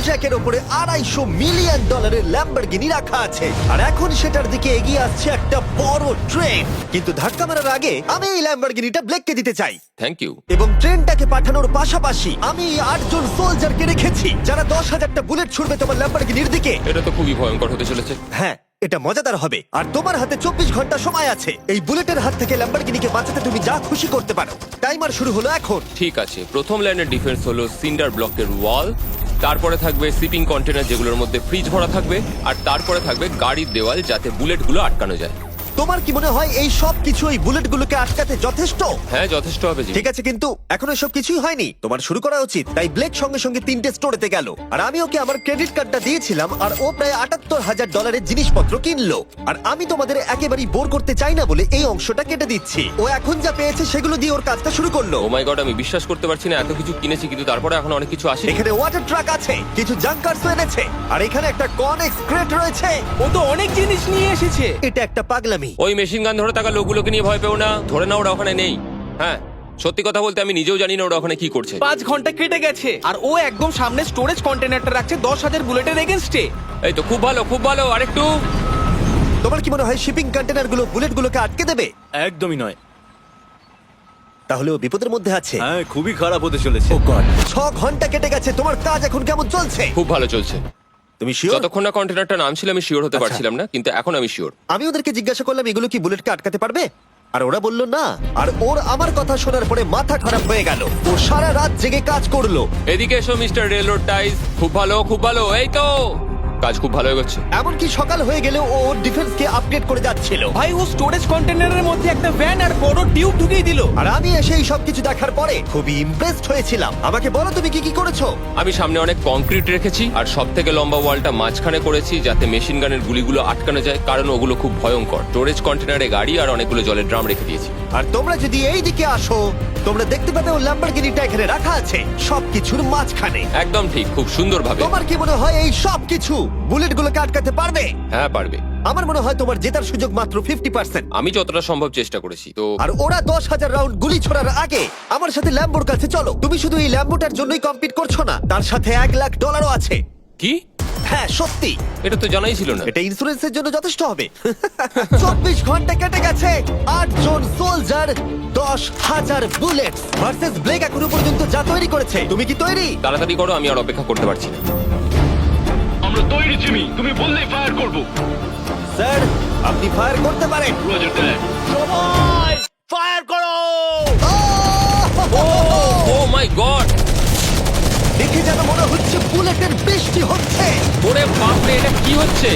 ট্র্যাকের উপরে $250 million Lamborghini রাখা আছে, আর এখন সেটার দিকে এগিয়ে আসছে একটা বড় ট্রেন। কিন্তু ধাক্কা মারার আগে আমি এই ল্যাম্বরগিনিটা ব্লেককে দিতে চাই। Thank you. এবং ট্রেনটাকে পাঠানোর পাশাপাশি আমি এই 8 জন সোলজারকে রেখেছি যারা 10,000টা বুলেট ছুড়বে তোমার ল্যাম্বরগিনির দিকে। এটা তো খুবই ভয়ঙ্কর হতে চলেছে। হ্যাঁ, এটা মজাদার হবে। আর তোমার হাতে 24 ঘন্টা সময় আছে এই বুলেটের হাত থেকে ল্যাম্বরগিনিকে বাঁচাতে। তুমি যা খুশি করতে পারো। টাইমার শুরু হলো এখন। ঠিক আছে, প্রথম লাইনের ডিফেন্স হলো সিন্ডার ব্লকের ওয়াল, তারপরে থাকবে শিপিং কন্টেনার যেগুলোর মধ্যে ফ্রিজ ভরা থাকবে, আর তারপরে থাকবে গাড়ির দেওয়াল যাতে বুলেটগুলো আটকানো যায়। তোমার কি মনে হয় এই সব কিছু এই বুলেটগুলোকে আটকাতে যথেষ্ট? হ্যাঁ, যথেষ্ট হবে জি। ঠিক আছে, কিন্তু এখনো সব কিছুই হয়নি। তোমার শুরু করা উচিত। তাই ব্লেক সঙ্গে সঙ্গে 3টে স্টোরেতে গেল, আর আমি ওকে আমার ক্রেডিট কার্ডটা দিয়েছিলাম, আর ও প্রায় $78,000 জিনিসপত্র কিনলো। আর আমি তোমাদের একেবারেই বোর করতে চাই না বলে এই অংশটা কেটে দিচ্ছি। ও এখন যা পেয়েছে সেগুলো দিয়ে ওর কাজটা শুরু করলো। ও মাই গড, আমি বিশ্বাস করতে পারছি না, এত কিছু কিনেছি কিন্তু তারপরে এখন অনেক কিছু আসে। এখানে ওয়াটার ট্রাক আছে, কিছু জাঙ্কারস এনেছে, আর এখানে একটা কনেক্স ক্রেট রয়েছে। ও তো অনেক জিনিস নিয়ে এসেছে। এটা একটা পাগলামি। ওই মেশিন গান ধরে থাকা লোকগুলোকে নিয়ে ভয় পেও না, ধরে না ওরা ওখানে নেই। হ্যাঁ, সত্যি কথা বলতে আমি নিজেও জানি না ওরা ওখানে কি করছে। 5 ঘন্টা কেটে গেছে আর ও একদম সামনে স্টোরেজ কন্টেনারটা রাখছে 10,000 বুলেটের এগেনস্টে। এই তো খুব ভালো, খুব ভালো। আরেকটু। তোমার কি মনে হয় শিপিং কন্টেনারগুলো বুলেটগুলোকে আটকে দেবে? একদমই নয়। তাহলে ও বিপদের মধ্যে আছে। হ্যাঁ, খুবই খারাপ হতে চলেছে। ও গড, 6 ঘন্টা কেটে গেছে। তোমার কাজ এখন কেমন চলছে? খুব ভালো চলছে। তুমি শিওর? যতক্ষণ না কন্টেনারটা নামছিল আমি শিওর হতে আচ্ছা। পারছিলাম না, কিন্তু এখন আমি শিওর। আমি ওদেরকে জিজ্ঞাসা করলাম এগুলো কি বুলেটকে আটকাতে পারবে, আর ওরা বলল না। আর ওর আমার কথা শোনার পরে মাথা খারাপ হয়ে গেল। ও সারা রাত জেগে কাজ করলো। এদিকে এসো মিস্টার রেলরোড টাইস। খুব ভালো, খুব ভালো। এই তো কাজ খুব ভালো এগোচ্ছে। এমনকি সকাল হয়ে গেলেও ও ওর ডিফেন্সকে আপডেট করে যাচ্ছিল। ভাই, ও স্টোরেজ কন্টেনারের মধ্যে একটা ভ্যান আর বড় টিউব ঢুকিয়ে দিল। আর আমি এসে এই সবকিছু দেখার পরে খুবই ইমপ্রেসড হয়েছিলাম। আমাকে বলো তুমি কি কি করেছো? আমি সামনে অনেক কংক্রিট রেখেছি আর সব থেকে লম্বা ওয়ালটা মাঝখানে করেছি যাতে মেশিন গানের গুলিগুলো আটকানো যায়, কারণ ওগুলো খুব ভয়ঙ্কর। স্টোরেজ কন্টেনারে গাড়ি আর অনেকগুলো জলের ড্রাম রেখে দিয়েছি। আর তোমরা যদি এই দিকে আসো তোমরা দেখতে পাবে ও ল্যাম্বরগিনিটা এখানে রাখা আছে সবকিছুর মাঝখানে। একদম ঠিক, খুব সুন্দরভাবে। তোমার কি মনে হয় এই সব কিছু বুলেটগুলোকে আটকাতে পারবে? হ্যাঁ, পারবে। আমার মনে হয় তোমার জেতার সুযোগ মাত্র 50%। আমি যতটা সম্ভব চেষ্টা করেছি। তো আর ওরা 10,000 রাউন্ড গুলি ছোড়ার আগে আমার সাথে ল্যাম্বোর কাছে চলো। তুমি শুধু এই ল্যাম্বোটার জন্যই কম্পিট করছো না, তার সাথে $1,00,000 আছে। কি? হ্যাঁ সত্যি, এটা তো জানাই ছিল না। এটা ইন্স্যুরেন্সের জন্য যথেষ্ট হবে। 24 ঘন্টা কেটে গেছে, 8 জন সোলজার, 10,000 বুলেট ভার্সেস ব্লেক এখনো পর্যন্ত যা তৈরি করেছে। তুমি কি তৈরি? তাড়াতাড়ি করো, আমি আর অপেক্ষা করতে পারছি না। আমরা তৈরি জিমি, তুমি বললেই ফায়ার করব। স্যার, আপনি ফায়ার করতে পারেন। রোজার দ্যাট। সবাই ফায়ার করো! ও মাই গড, দেখে যেন মনে হচ্ছে বুলেটের বৃষ্টি হচ্ছে। ওরে বাপরে, এটা কি হচ্ছে?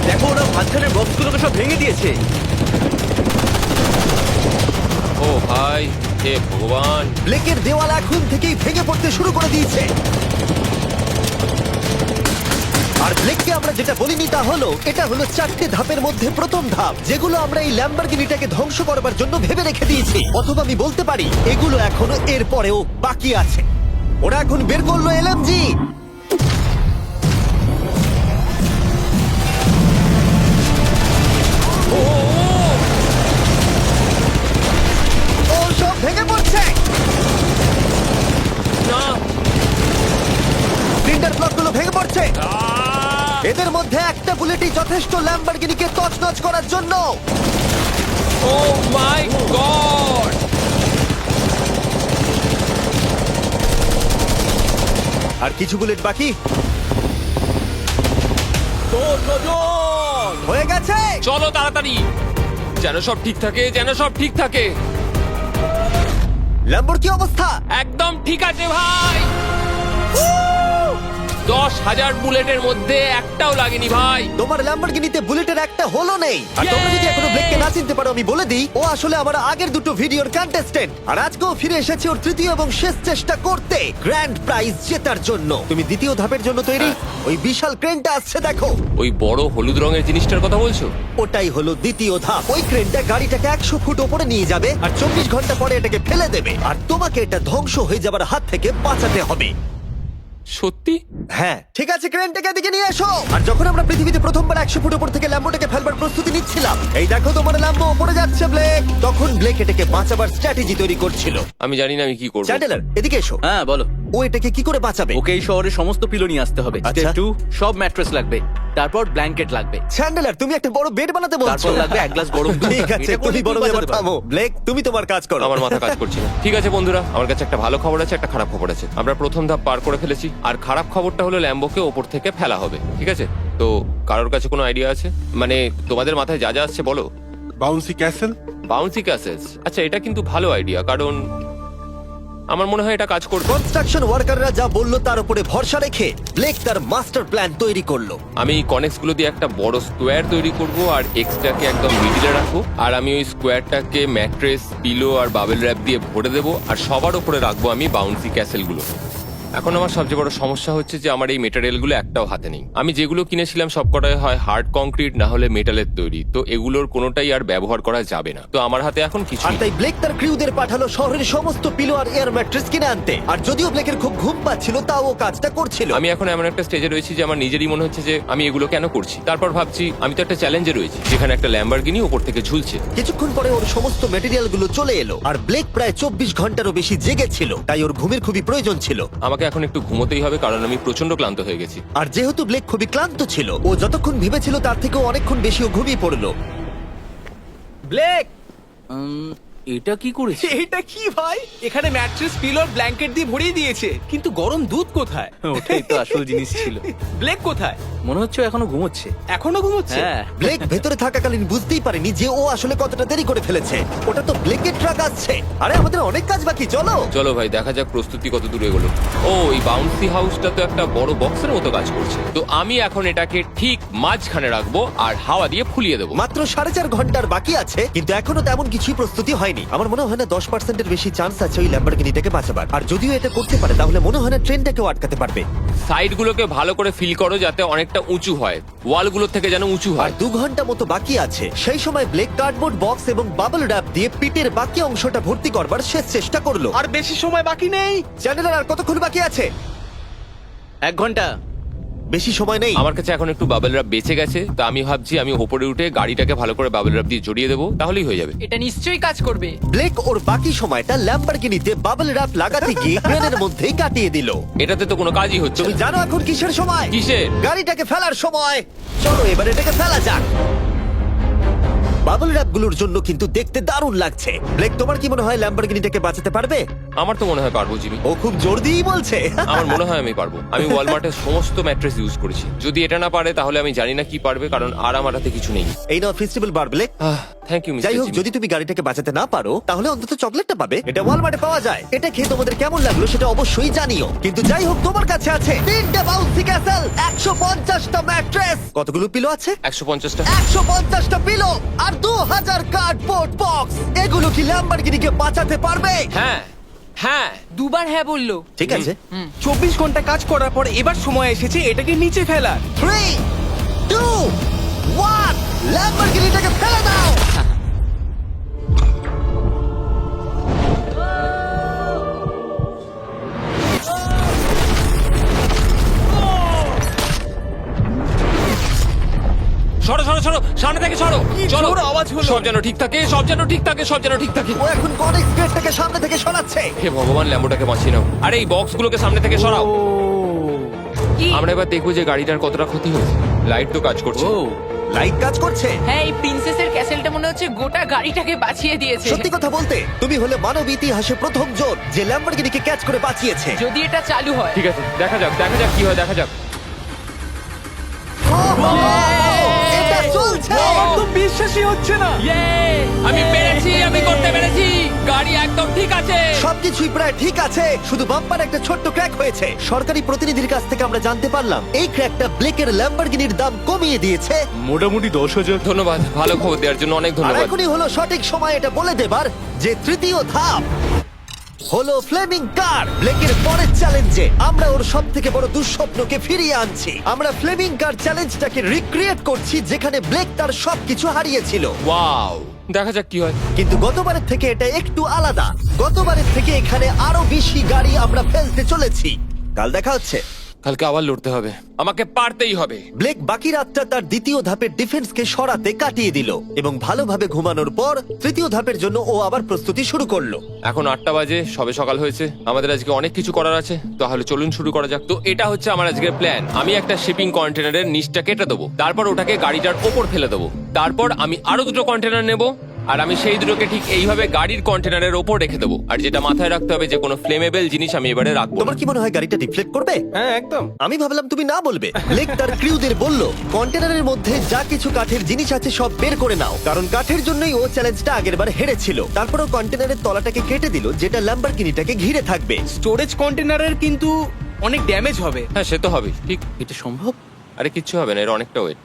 দেখো, ওরা মাঝখানের বক্সগুলোকে সব ভেঙে দিয়েছে। ও ভাই, হে ভগবান। ব্লেকের দেওয়াল এখন থেকেই ভেঙে পড়তে শুরু করে দিয়েছে। আর ব্লেককে আমরা যেটা বলিনি তা হলো এটা হলো 4টে ধাপের মধ্যে প্রথম ধাপ, যেগুলো আমরা এই ল্যাম্বরগিনিটাকে ধ্বংস করবার জন্য ভেবে রেখে দিয়েছি। অথবা আমি বলতে পারি এগুলো এখনো এর পরেও বাকি আছে। ওরা এখন বের করলো এলএমজি। ও সব ভেঙে পড়ছে। না, সিন্ডার ব্লকগুলো ভেঙে পড়ছে। এদের মধ্যে একটা বুলেটই যথেষ্ট ল্যাম্বরগিনিকে তছনছ করার জন্য। ও মাই গড। আর কিছু বুলেট বাকি হয়ে গেছে। চলো তাড়াতাড়ি, যেন সব ঠিক থাকে, যেন সব ঠিক থাকে। ল্যাম্বোর কি অবস্থা? একদম ঠিক আছে ভাই। 10,000 বুলেটের মধ্যে একটাও লাগেনি ভাই। তোমার ল্যাম্বরগিনিতে বুলেটের একটা হলো নেই। আর তোমরা যদি এখনো ব্লেককে না চিনতে পারো আমি বলে দিই, ও আসলে আমার আগের দুটো ভিডিওর কন্টেস্টেন্ট। আর আজকেও ফিরে এসেছে ওর তৃতীয় এবং শেষ চেষ্টা করতে গ্র্যান্ড প্রাইজ জেতার জন্য। তুমি দ্বিতীয় ধাপের জন্য তৈরি? ওই বিশাল ক্রেনটা আসছে দেখো। ওই বড় হলুদ রঙের জিনিসটার কথা বলছো? ওটাই হলো দ্বিতীয় ধাপ। ওই ক্রেনটা গাড়িটাকে 100 ফুট ওপরে নিয়ে যাবে আর 24 ঘন্টা পরে এটাকে ফেলে দেবে। আর তোমাকে এটা ধ্বংস হয়ে যাবার হাত থেকে বাঁচাতে হবে। সত্যি? হ্যাঁ ঠিক আছে, ক্রেনটাকে এদিকে নিয়ে এসো। আর যখন আমরা পৃথিবীতে প্রথমবার 100 ফুট উপর থেকে ল্যাম্বোটাকে ফেলবার প্রস্তুতি নিচ্ছিলাম, এই দেখো তোমার ল্যাম্বো উপরে যাচ্ছে ব্লেক, তখন ব্লেক এটাকে বাঁচাবার স্ট্র্যাটেজি তৈরি করছিল। আমি জানি না আমি কি করবো। চ্যান্ডেলার এদিকে এসো। হ্যাঁ বলো। ও এটাকে কি করে বাঁচাবে? ওকে এই শহরে সমস্ত পিলো নিয়ে আসতে হবে। আচ্ছা। স্টেপ 2 সব ম্যাট্রেস লাগবে, তারপর ব্ল্যাঙ্কেট লাগবে, চ্যান্ডেলার তুমি একটা বড় বেড বানাতে বলছো? তারপর লাগবে এক গ্লাস গরম দুধ। ঠিক আছে, এটা তুমি করে বড় তুই এবার বাঁচাতে পারবি। থামো। ব্লেক তুমি তোমার কাজ করো। আমার মাথা কাজ করছে না। ঠিক আছে বন্ধুরা, আমার কাছে একটা ভালো খবর আছে, একটা খারাপ খবর আছে। আমরা প্রথম ধাপ পার করে ফেলেছি, আর খারাপ খবরটা হলো ল্যাম্বোকে ওপর থেকে ফেলা হবে। ঠিক আছে, তো কারোর কাছে কোনো আইডিয়া আছে? মানে তোমাদের মাথায় যা যা আসছে বলো। Bouncy castle. বাউন্সি ক্যাসেলস, আচ্ছা এটা কিন্তু ভালো আইডিয়া, কারণ আমার মনে হয় এটা কাজ করবে। কনস্ট্রাকশন ওয়ার্কাররা যা বললো তার উপরে ভরসা রেখে ব্লেক তার মাস্টার প্ল্যান তৈরি করলো। আমি কনেক্স গুলো দিয়ে একটা বড় স্কোয়ার তৈরি করব, আর এক্সটাকে একদম মিডিলে রাখবো, আর আমি ওই স্কোয়ারটাকে ম্যাট্রেস, পিলো আর বাবেল র্যাপ দিয়ে ভরে দেবো, আর সবার উপরে রাখবো আমি বাউন্সি ক্যাসেল গুলো। এখন আমার সবচেয়ে বড় সমস্যা হচ্ছে যে আমার এই মেটেরিয়াল গুলো একটাও হাতে নেই। আমি যেগুলো কিনেছিলাম সবকটাই হয় হার্ড কংক্রিট না হলে মেটালের তৈরি, তো এগুলোর কোনোটাই আর ব্যবহার করা যাবে না। তো আমার হাতে এখন কিছু আর তাই ব্লেক তার ক্রিউদের পাঠালো শহরের সমস্ত পিলো আর এয়ার ম্যাট্রেস কিনে আনতে। আর যদিও ব্লেকের খুব ঘুম পাচ্ছিল, তাও ও কাজটা করছিল। আমি এখন এমন একটা স্টেজে রয়েছি যে আমার নিজেরই মনে হচ্ছে যে আমি এগুলো কেন করছি। তারপর ভাবছি আমি তো একটা চ্যালেঞ্জে রয়েছি, যেখানে একটা ল্যাম্বরগিনি উপর থেকে ঝুলছে। কিছুক্ষণ পরে ওর সমস্ত মেটেরিয়াল গুলো চলে এলো, আর ব্লেক প্রায় 24 ঘন্টারও বেশি জেগেছিল, তাই ওর ঘুমের খুবই প্রয়োজন ছিল। আমাকে এখন একটু ঘুমোতেই হবে, কারণ আমি প্রচন্ড ক্লান্ত হয়ে গেছি। আর যেহেতু ব্লেক খুবই ক্লান্ত ছিল, ও যতক্ষণ ভেবেছিল তার থেকেও অনেকক্ষণ বেশি ও ঘুমিয়ে পড়লো। ব্লেক, এটা কি করেছে? এটা কি ভাই? এখানে ম্যাট্রেস, পিলো আর ব্ল্যাঙ্কেট দিয়ে ভরিয়ে দিয়েছে, কিন্তু গরম দুধ কোথায়? ওটাই তো আসল জিনিস ছিল। ব্লেক কোথায়? মনে হচ্ছে ও এখনো ঘুমোচ্ছে। এখনো ঘুমোচ্ছে? হ্যাঁ। ব্লেক ভেতরে থাকাকালীন বুঝতেই পারেনি যে ও আসলে কতটা দেরি করে ফেলেছে। ওটা তো ব্লেকের ট্রাক আসছে। আরে আমাদের অনেক কাজ বাকি, চলো। চলো ভাই, দেখা যাক প্রস্তুতি কত দূর এগোলো। ও, এই বাউন্সি হাউসটা তো একটা বড় বক্সের মতো কাজ করছে। তো আমি এখন এটাকে ঠিক মাঝখানে রাখবো আর হাওয়া দিয়ে ফুলিয়ে দেবো। মাত্র 4.5 ঘন্টার বাকি আছে, কিন্তু এখনো তেমন কিছুই প্রস্তুতি হয়নি। আমার মনে হয় না 10%-এর বেশি চান্স আছে ওই ল্যাম্বরগিনিটাকে বাঁচাবার। আর যদিও এটা করতে পারে, তাহলে মনে হয় না ট্রেনটাকেও আটকাতে পারবে। সাইডগুলোকে ভালো করে ফিল করো যাতে অনেকটা উঁচু হয়, ওয়ালগুলোর থেকে যেন উঁচু আর হয়। 2 ঘন্টা মতো বাকি আছে। সেই সময় ব্লেক কার্ডবোর্ড বক্স এবং বাবল র্যাপ দিয়ে পিটের বাকি অংশটা ভর্তি করবার শেষ চেষ্টা করলো। আর বেশি সময় বাকি নেই। চ্যানেলের আর কতক্ষণ বাকি আছে? 1 ঘন্টা। বেশি সময় নেই। আমার কাছে এখন একটু বাবেল র্যাপ বেঁচে গেছে, তা আমি ভাবছি আমি ওপরে উঠে গাড়িটাকে ভালো করে বাবেল র্যাপ দিয়ে জড়িয়ে দেবো, তাহলেই হয়ে যাবে। এটা নিশ্চয়ই কাজ করবে। ব্লেক ওর বাকি সময়টা ল্যাম্বরগিনিতে বাবল র্যাপ লাগাতে গিয়ে ক্রেনের মধ্যেই কাটিয়ে দিল। এটাতে তো কোনো কাজই হচ্ছে তুমি না। জানো এখন কিসের সময়? কিসের? গাড়িটাকে ফেলার সময়। চলো এবার এটাকে ফেলা যাক। বাবল র্যাপ গুলোর জন্য কিন্তু দেখতে দারুণ লাগছে। ব্লেক, তোমার কি মনে হয় ল্যাম্বরগিনিটাকে বাঁচাতে পারবে? আমার তো মনে হয় পারবো জিমি। ও খুব জোর দিয়েই বলছে। আমার মনে হয় আমি পারবো। আমি ওয়ালমার্টের সমস্ত ম্যাট্রেস ইউজ করেছি। যদি এটা না পারে তাহলে আমি জানি না কি পারবে, কারণ আর আমার হাতে কিছু নেই। এই নাও festival bar Blake. Thank you যাই মিস্টার হোক, জিমি। যদি তুমি গাড়িটাকে বাঁচাতে না পারো তাহলে অন্তত চকলেটটা পাবে। এটা ওয়ালমার্টে পাওয়া যায়। এটা খেয়ে তোমাদের কেমন লাগলো সেটা অবশ্যই জানিও। কিন্তু যাই হোক, তোমার কাছে আছে 3টে বাউন্সি ক্যাসেল, 150টা ম্যাট্রেস, কতগুলো পিলো আছে? 150টা। 150টা পিলো আর 2000 কার্ডবোর্ড বক্স। এগুলো কি ল্যাম্বরগিনিকে বাঁচাতে পারবে? হ্যাঁ হ্যাঁ। দুবার হ্যাঁ বললো। ঠিক আছে। 24 ঘন্টা কাজ করার পর এবার সময় এসেছে এটাকে নিচে ফেলার। 3 2 1 ল্যাম্বরগিনিটাকে ফেলে দাও। সরো সরো সরো, সামনে থেকে সরো। চলো, জোর আওয়াজ হলো। সব যেন ঠিক থাকে, সব যেন ঠিক থাকে, সব যেন ঠিক থাকে। ও এখন কনেক্স গেটটাকে সামনে থেকে সরাচ্ছে। হে ভগবান, ল্যাম্বোটাকে বাঁচিয়ে নাও। আরে এই বক্সগুলোকে সামনে থেকে সরাও। কি? আমরা এবার দেখবো যে গাড়িটার কতটা ক্ষতি হয়েছে। লাইট তো কাজ করছে। ও লাইট কাজ করছে। হ্যাঁ, এই প্রিন্সেসের ক্যাসেলটা মনে হচ্ছে গোটা গাড়িটাকে বাঁচিয়ে দিয়েছে। সত্যি কথা বলতে তুমি হলে মানব ইতিহাসে প্রথম জন যে ল্যাম্বরগিনিকে ক্যাচ করে বাঁচিয়েছে। যদি এটা চালু হয়। ঠিক আছে, দেখা যাক কি হয়, দেখা যাক। এটা চলছে। আমার তো বিশ্বাসই হচ্ছে না। আমি পেরেছি, আমি করতে পেরেছি। গাড়ি একদম ঠিক আছে। সবকিছুই প্রায় ঠিক আছে, শুধু বাম্পার একটা ছোট্ট ক্র্যাক হয়েছে। সরকারি প্রতিনিধির কাছ থেকে আমরা জানতে পারলাম এই ক্র্যাকটা ব্লেকের ল্যাম্বরগিনির দাম কমিয়ে দিয়েছে। মোটামুটি 10,000। ধন্যবাদ, ভালো খবর দেওয়ার জন্য অনেক আর ধন্যবাদ। এখনই হলো সঠিক সময় এটা বলে দেবার যে তৃতীয় ধাপ হলো ফ্লেমিং কার। ব্লেকের পরের চ্যালেঞ্জে আমরা ওর সব থেকে বড় দুঃস্বপ্নকে ফিরিয়ে আনছি। আমরা ফ্লেমিং কার চ্যালেঞ্জটাকে রিক্রিয়েট করছি যেখানে ব্লেক তার সবকিছু হারিয়েছিল। ওয়াও, দেখা যাক কি হয়। কিন্তু গতবারের থেকে এটা একটু আলাদা। গতবারের থেকে এখানে আরো বেশি গাড়ি আমরা ফেলতে চলেছি। কাল দেখা হচ্ছে। কালকে আবার লড়তে হবে, আমাকে পারতেই হবে। ব্লেক বাকি রাতটা তার দ্বিতীয় ধাপের ডিফেন্সকে সরাতে কাটিয়ে দিল এবং ভালোভাবে ঘুমানোর পর তৃতীয় ধাপের জন্য ও আবার প্রস্তুতি শুরু করলো। এখন 8টা বাজে, সবে সকাল হয়েছে, আমাদের আজকে অনেক কিছু করার আছে, তাহলে চলুন শুরু করা যাক। তো এটা হচ্ছে আমার আজকের প্ল্যান। আমি একটা শিপিং কন্টেনারের নিচটা কেটে দেবো, তারপর ওটাকে গাড়িটার ওপর ফেলে দেবো, তারপর আমি আরো 2টো কন্টেনার নেব, আর আমি সেই দুটোকে ঠিক এইভাবে গাড়ির কন্টেনারের ওপর রেখে দেবো। আর যেটা মাথায় রাখতে হবে, যে কোনো ফ্লেমেবল জিনিস আমি এবারে রাখবো না। তোমার কি মনে হয় গাড়িটা ডিফ্লেক্ট করবে? হ্যাঁ একদম। আমি ভাবলাম তুমি না বলবে। ব্লেক তার ক্রিউদের বলল কন্টেনারের মধ্যে যা কিছু কাঠের জিনিস আছে সব বের করে নাও, কারণ কাঠের জন্যই ও চ্যালেঞ্জটা আগেরবার হেরেছিল। তারপর ও কন্টেনারের তলাটাকে কেটে দিল, যেটা ল্যাম্বরগিনিটাকে ঘিরে থাকবে। স্টোরেজ কন্টেনারের কিন্তু অনেক ড্যামেজ হবে। হ্যাঁ, সে তো হবে, ঠিক। এটা সম্ভব? আরে কিচ্ছু হবে না, এর অনেকটা ওয়েট।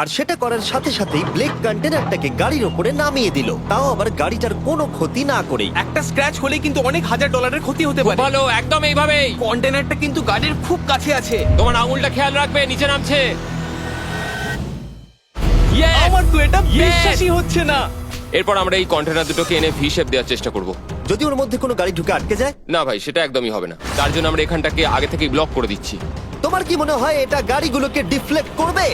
আর সেটা করার সাথে সাথেই ব্লেক কন্টেনারটাকে গাড়ির ওপরে নামিয়ে দিল, তাও আবার গাড়িটার কোনো ক্ষতি না করেই। একটা স্ক্র্যাচ হলেই কিন্তু অনেক $1000 ক্ষতি হতে পারে। ভালো, একদম এইভাবেই। কন্টেনারটা কিন্তু গাড়ির খুব কাছে আছে। তোমার আঙুলটা খেয়াল রাখবে, নিচে নামছে। Yes! আমার তো এটা Yes! বিশ্বাসই হচ্ছে না। এরপর আমরা এই কন্টেনার দুটোকে এনে ভি শেপ দেওয়ার চেষ্টা করব। যদি ওর মধ্যে কোনো গাড়ি ঢুকে আটকে যায়? না ভাই, সেটা একদমই হবে না। তার জন্য আমরা এখানটাকে আগে থেকেই ব্লক করে দিচ্ছি। তোমার কি মনে হয় এটা গাড়িগুলোকে ডিফ্লেক্ট করবে?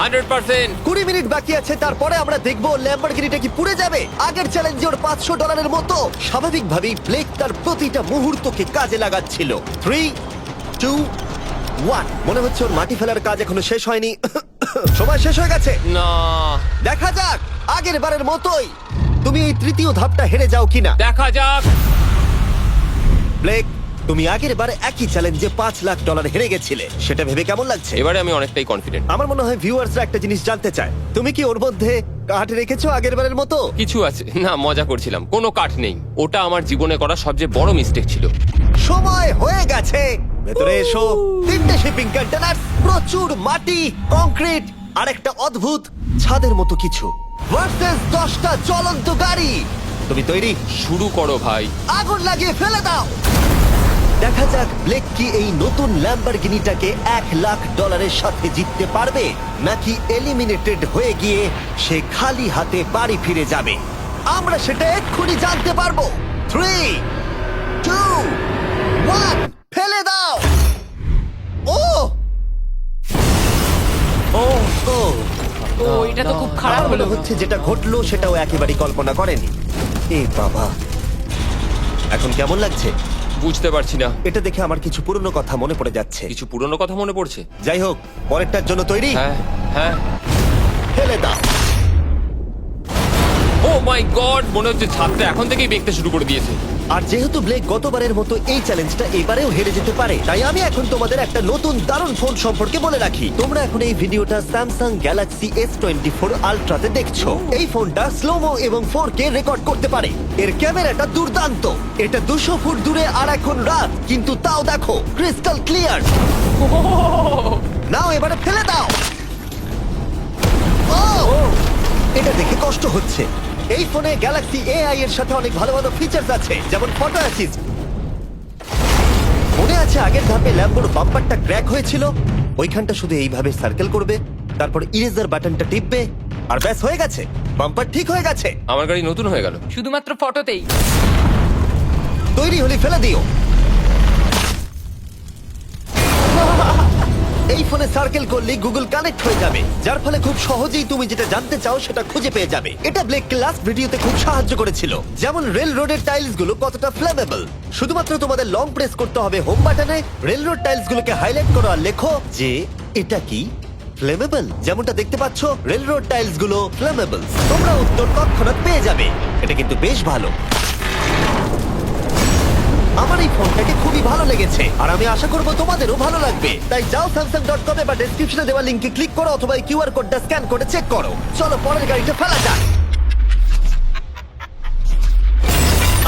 100%। 20 মিনিট বাকি আছে, তারপরে আমরা দেখবো ল্যাম্বরগিনিটা কি পুড়ে যাবে। আগের চ্যালেঞ্জে ওর $500 মতো। স্বাভাবিকভাবেই ব্লেক তার প্রতিটা মুহূর্তকে কাজে লাগাচ্ছিল। 3, 2, 1। মনে হচ্ছে ওর মাটি ফেলার কাজ এখনো শেষ হয়নি। সময় শেষ হয়ে গেছে। না, দেখা যাক আগের বারের মতোই তুমি এই তৃতীয় ধাপটা হেরে যাও কিনা। দেখা যাক। ব্লেক, তুমি আগের বার একই চ্যালেঞ্জে $5 লাখ হেরে গেছিলে, সেটা ভেবে কেমন লাগছে? এবারে আমি অনেকটাই কনফিডেন্ট। আমার মনে হয় ভিউয়ার্সরা একটা জিনিস জানতে চায়, তুমি কি ওর মধ্যে কাঠ রেখেছো আগের বারের মতো? কিছু আছে না, মজা করছিলাম। কোনো কাঠ নেই, ওটা আমার জীবনে করা সবচেয়ে বড় মিস্টেক ছিল। সময় হয়ে গেছে, ভেতরে এসো। 3টে শিপিং কন্টেনার, প্রচুর মাটি, কংক্রিট আর একটা অদ্ভুত ছাদের মতো কিছু ভার্সেস 10টা জ্বলন্ত গাড়ি। তুমি তৈরি? শুরু করো ভাই। আগুন লাগিয়ে ফেলে দাও। দেখা যাক ব্লেক কি এই নতুন ল্যাম্বরগিনিটাকে $1 লাখ সাথে জিততে পারবে, নাকি এলিমিনেটেড হয়ে গিয়ে সে খালি হাতে বাড়ি ফিরে যাবে। আমরা সেটা এক্ষুনি জানতে পারবো। 3, 2, 1, ফেলে দাও। ও ও ও ও এটা তো খুব খারাপ আমার হলো। মনে হচ্ছে যেটা ঘটলো সেটাও একেবারেই কল্পনা করেনি। এ বাবা, এখন কেমন লাগছে? বুঝতে পারছি না। এটা দেখে আমার কিছু পুরনো কথা মনে পড়ে যাচ্ছে। কিছু পুরনো কথা মনে পড়ছে। যাই হোক, পরেরটার জন্য তৈরি? হ্যাঁ হ্যাঁ। ফেলে দাও। ও মাই গড, মনে হচ্ছে ছাদটা এখন থেকেই দেখতে শুরু করে দিয়েছে। আর যেহেতু ব্লেক গতবারের মতো এই চ্যালেঞ্জটা এবারেও হেরে যেতে পারে, তাই আমি এখন তোমাদের একটা নতুন দারুণ ফোন সম্পর্কে বলে রাখি। তোমরা এখন এই ভিডিওটা স্যামসাং গ্যালাক্সি S24 আলট্রাতে দেখছো। এই ফোনটা স্লোমো এবং 4K রেকর্ড করতে পারে। এর ক্যামেরাটা দুর্দান্ত। এটা 200 ফুট দূরে আর এখন রাত, কিন্তু তাও দেখো ক্রিস্টাল ক্লিয়ার। নাও এবারে ফেলে দাও। ও, এটা দেখে কষ্ট হচ্ছে। এই ফোনে গ্যালাক্সি AI এর সাথে অনেক ভালো ভালো ফিচার্স আছে, যেমন ফটো অ্যাসিস্ট। মনে আছে আগের ধাপে ল্যাম্বোর বাম্পারটা ক্র্যাক হয়েছিল? ওইখানটা শুধু এইভাবে সার্কেল করবে, তারপর ইরেজার বাটনটা টিপবে, আর ব্যাস হয়ে গেছে, বাম্পার ঠিক হয়ে গেছে। আমার গাড়ি নতুন হয়ে গেল। শুধুমাত্র ফটোতেই। তৈরি হলে ফেলে দিও। এই ফোনে সার্কেল করলে গুগল কানেক্ট হয়ে যাবে, যার ফলে খুব সহজেই তুমি যেটা জানতে চাও সেটা খুঁজে পেয়ে যাবে। এটা ব্লেককে লাস্ট ভিডিওতে খুব সাহায্য করেছিল, যেমন রেল রোডের টাইলস গুলো কতটা ফ্লেমেবল। শুধুমাত্র তোমাদের লং প্রেস করতে হবে হোম বাটনে, রেল রোড টাইলস গুলোকে হাইলাইট করো আর লেখো যে এটা কি ফ্লেমেবল। যেমনটা দেখতে পাচ্ছ, রেল রোড টাইলস গুলো ফ্লেমেবল। তোমরা উত্তর তৎক্ষণাৎ পেয়ে যাবে। এটা কিন্তু বেশ ভালো। আমার এই ফোনটাকে খুবই ভালো লেগেছে, আর আমি আশা করবো তোমাদেরও ভালো লাগবে। তাই যাও samsung.com বা ডেসক্রিপশনে দেওয়া লিংকে ক্লিক করো, অথবা এই কিউআর কোডটা স্ক্যান করে চেক করো। চলো পরের গাড়িটা ফেলা যাক।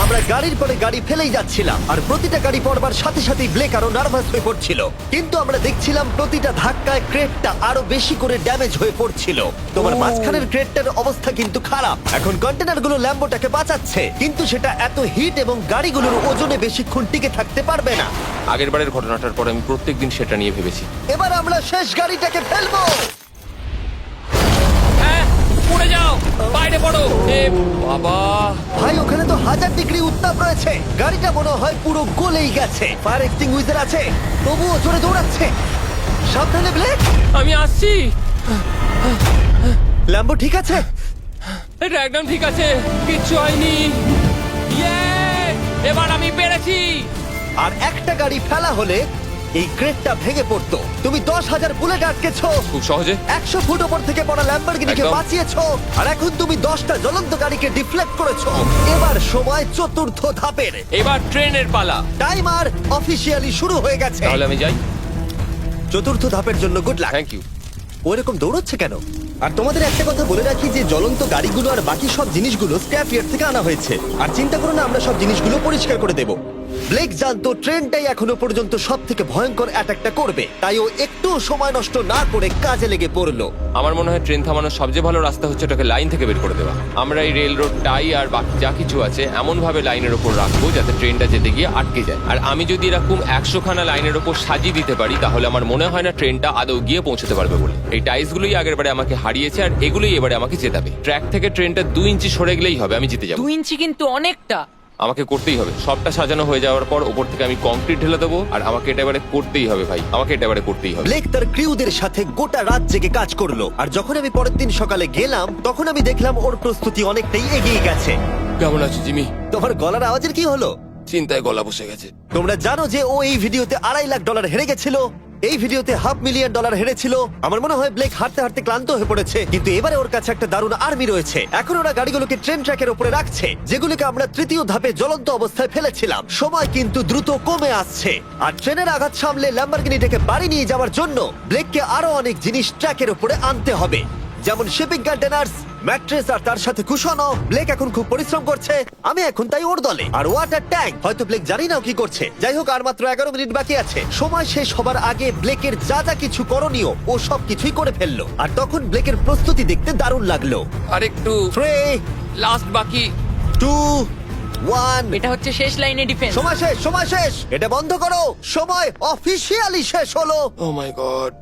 আমরা গাড়ির পরে গাড়ি ফেলেই যাচ্ছিলাম, আর প্রতিটা গাড়ি পড়বার সাথে সাথেই ব্লেক আরো নার্ভাস হয়ে পড়ছিল। কিন্তু আমরা দেখছিলাম প্রতিটা ধাক্কায় ক্রেটটা আরো বেশি করে ড্যামেজ হয়ে পড়ছিল। তোমার মাঝখানের ক্রেটটার অবস্থা কিন্তু খারাপ। এখন কন্টেনারগুলো ল্যাম্বোটাকে বাঁচাচ্ছে, কিন্তু সেটা এত হিট এবং গাড়িগুলোর ওজনে বেশিক্ষণ টিকে থাকতে পারবে না। আগের বারের ঘটনাটার পর আমি প্রত্যেকদিন সেটা নিয়ে ভেবেছি। এবার আমরা শেষ গাড়িটাকে ফেলবো। হ্যাঁ, পড়ে যাও, বাইরে পড়ো। এ বাবা, ভাই ওখানে তো 1000 ডিগ্রি উত্তাপ রয়েছে, গাড়িটা মনে হয় পুরো গলেই গেছে। ফায়ার এক্সটিংগুইজার আছে, তবুও জোরে দৌড়াচ্ছে। সাবধানে ব্লেক। আমি আসছি। ল্যাম্বো ঠিক আছে? এটা একদম ঠিক আছে, কিচ্ছু হয়নি। ইয়ে, এবার আমি পেরেছি। আর একটা গাড়ি ফেলা হলে এই ক্রেটটা ভেঙে পড়তো। তুমি 10,000 বুলেট আটকেছো, খুব সহজে। 100 ফুট ওপর থেকে পড়া ল্যাম্বরগিনিকে একদম। বাঁচিয়েছো, আর এখন তুমি 10টা জ্বলন্ত গাড়িকে ডিফ্লেক্ট করেছো। এবার সময় চতুর্থ ধাপের। এবার ট্রেনের পালা। টাইমার অফিসিয়ালি শুরু হয়ে গেছে। তাহলে আমি যাই। চতুর্থ ধাপের জন্য গুড লাক। Thank you. ওরকম দৌড়চ্ছে কেন? আর তোমাদের একটা কথা বলে রাখি যে জ্বলন্ত গাড়িগুলো আর বাকি সব জিনিসগুলো স্ক্র্যাপ ইয়ার্ড থেকে আনা হয়েছে। আর চিন্তা করো না, আমরা সব জিনিসগুলো পরিষ্কার করে দেব। ব্লেক জানতো ট্রেনটাই এখনো পর্যন্ত সব থেকে ভয়ঙ্কর অ্যাটাকটা করবে, তাই ও একটু সময় নষ্ট না করে কাজে লেগে পড়লো। আমার মনে হয় ট্রেন থামানোর সবচেয়ে ভালো রাস্তা হচ্ছে ওটাকে লাইন থেকে বের করে দেওয়া। আমরা এই রেল রোড টাই আর বাকি যা কিছু আছে এমন ভাবে লাইনের ওপর রাখবো যাতে ট্রেনটা যেতে গিয়ে আটকে যায়। আর আমি যদি এরকম 100 খানা লাইনের ওপর সাজিয়ে দিতে পারি তাহলে আমার মনে হয় না ট্রেনটা আদৌ গিয়ে পৌঁছতে পারবে বলে। এই টাইস গুলোই আগের বারে আমাকে হারিয়েছে আর এগুলোই এবারে আমাকে জেতাবে। ট্র্যাক থেকে ট্রেনটা 2 ইঞ্চি সরে গেলেই হবে, আমি জিতে যাবো। 2 ইঞ্চি কিন্তু অনেকটা। আমাকে করতেই হবে। সবটা সাজানো হয়ে যাওয়ার পর ওপর থেকে আমি কংক্রিট ঢেলে দেবো আর আমাকে এটা এবারে করতেই হবে ভাই, আমাকে এটা এবারে করতেই হবে। ব্লেক তার ক্রিউদের সাথে গোটা রাত জেগে কাজ করলো, আর যখন আমি পরের দিন সকালে গেলাম তখন আমি দেখলাম ওর প্রস্তুতি অনেকটাই এগিয়ে গেছে। কেমন আছো জিমি? তোমার গলার আওয়াজের কি হলো? চিন্তায় গলা বসে গেছে। তোমরা জানো যে ও এই ভিডিওতে $2.5 লাখ হেরে গেছিল, এই ভিডিওতে $500,000 হেরেছিল। আমার মনে হয় ব্লেক হাঁটতে হাঁটতে ক্লান্ত হয়ে পড়েছে, কিন্তু এবারে ওর কাছে একটা দারুণ আর্মি রয়েছে। এখন ওরা গাড়িগুলোকে ট্রেন ট্র্যাকের উপরে রাখছে, যেগুলোকে আমরা তৃতীয় ধাপে জ্বলন্ত অবস্থায় ফেলেছিলাম। সময় কিন্তু দ্রুত কমে আসছে, আর ট্রেনের আঘাত সামলে ল্যাম্বরগিনিটাকে বাড়ি নিয়ে যাওয়ার জন্য ব্লেককে আরো অনেক জিনিস ট্র্যাকের উপরে আনতে হবে, যেমন শিপিং কন্টেনার্স, ম্যাট্রেস আর তার সাথে কুশনও। ব্লেক এখন খুব পরিশ্রম করছে, আমি এখন তাই ওর দলে। আর ওয়াটার ট্যাঙ্ক, হয়তো ব্লেক জানি না ও কি করছে। যাই হোক, আর মাত্র 11 মিনিট বাকি আছে। সময় শেষ হবার আগে ব্লেকের যা যা কিছু করণীয় ও সব কিছুই করে ফেললো। আর তখন ব্লেকের প্রস্তুতি দেখতে দারুণ লাগলো। আর একটু 3, লাস্ট বাকি। 2, 1। এটা হচ্ছে শেষ লাইনে ডিফেন্স। সময় শেষ, সময় শেষ, এটা বন্ধ করো। সময় অফিসিয়ালি শেষ হলো। ও মাই গড।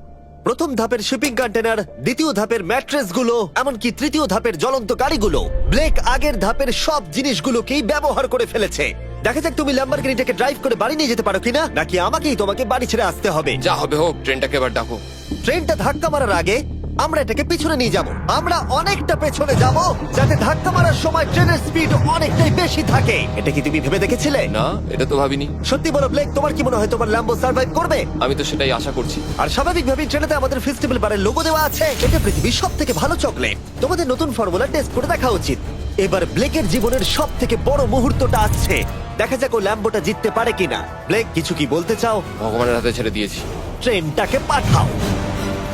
প্রথম ধাপের শিপিং কন্টেনার, দ্বিতীয় ধাপের ম্যাট্রেস গুলো, এমনকি তৃতীয় ধাপের জ্বলন্ত গাড়িগুলো, ব্লেক আগের ধাপের সব জিনিসগুলোকেই ব্যবহার করে ফেলেছে। দেখা যাক তুমি ল্যাম্বরগিনিটাকে ড্রাইভ করে বাড়ি নিয়ে যেতে পারো কিনা, নাকি আমাকেই তোমাকে বাড়ি ছেড়ে আসতে হবে। যা হবে হোক, ট্রেনটাকে এবার ডাকো। ট্রেনটা ধাক্কা মারার আগে আমরা এটাকে পিছনে নিয়ে যাব। আমরা অনেকটা পেছনে যাব, যাতে ধাক্কা মারার সময় ট্রেনের স্পিড অনেকটাই বেশি থাকে। এটা কি তুমি ভেবে দেখেছিলে? না, এটা তো ভাবিনি। সত্যি বলো ব্লেক, তোমার কি মনে হয় তোমার ল্যাম্বো সার্ভাইভ করবে? আমি তো সেটাই আশা করছি। আর স্বাভাবিকভাবেই ট্রেনেতে আমাদের ফেস্টিভ্যাল বারের লোগো দেওয়া আছে। এটা পৃথিবীর সব থেকে ভালো চকলেট। তোমাদের নতুন ফর্মুলা টেস্ট করে দেখা উচিত। এবার ব্লেকের জীবনের সব থেকে বড় মুহূর্তটা আসছে। দেখা যাক ও ল্যাম্বোটা জিততে পারে কিনা। ব্লেক, কিছু কি বলতে চাও? ভগবানের হাতে ছেড়ে দিয়েছি। ট্রেনটাকে পাঠাও।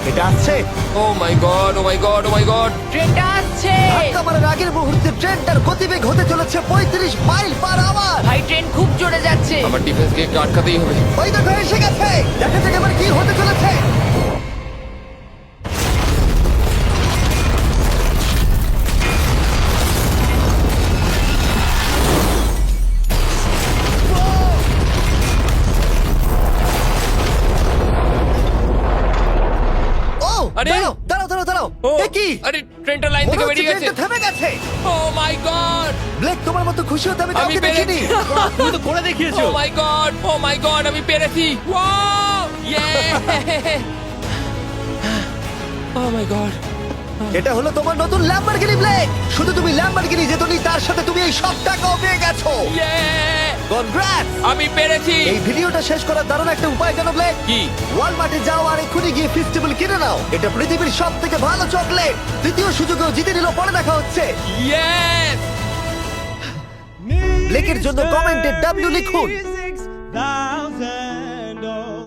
এটা আসছে। ও মাই গড, ও মাই গড, ও মাই গড। ট্রেনটা আসছে। ধাক্কা মারার আগের মুহূর্তে ট্রেনটার গতিবেগ হতে চলেছে 35 মাইল পার আওয়ার। ভাই ট্রেন খুব জোরে যাচ্ছে। আমার ডিফেন্সকে একটু আটকাতেই হবে। ওই দেখো এসে গেছে। দেখা যাক এবার কি হতে চলেছে। ও, আরে! দাঁড়াও, দাঁড়াও, দাঁড়াও, দাঁড়াও। ও, এ কি? আরে ট্রেনটা লাইন মনে থেকে হচ্ছে বেরিয়ে গেছে। ট্রেনটা থেমে গেছে। ও মাই গড। ব্লেক, তোমার মতো খুশি হতে আমি আমি কাউকে দেখিনি। পেরেছি। তুমি তো করে ও দেখিয়েছো। মাই গড, ও মাই গড, আমি পেরেছি। ওয়াও! ইয়ে! ও মাই গড। এটা হলো তোমার নতুন ল্যাম্বরগিনি ব্লেক। শুধু তুমি ল্যাম্বরগিনি জেতনি, তার সাথে তুমি এই সব টাকাও পেয়ে গেছো। ইয়ে! কনগ্রাটস! আমি পেরেছি। এই ভিডিওটা শেষ করার দারুণ একটা উপায় জানো ব্লেক? কি? ওয়ালমার্টে যাও আর এক্ষুনি গিয়ে ফেস্টিভ্যাল কিনে নাও। এটা পৃথিবীর সব থেকে ভালো চকলেট। দ্বিতীয় সুযোগেও জিতে নিল, পরে দেখা হচ্ছে। ইয়েস! ব্লেকের জন্য কমেন্টে W লিখুন। 6,000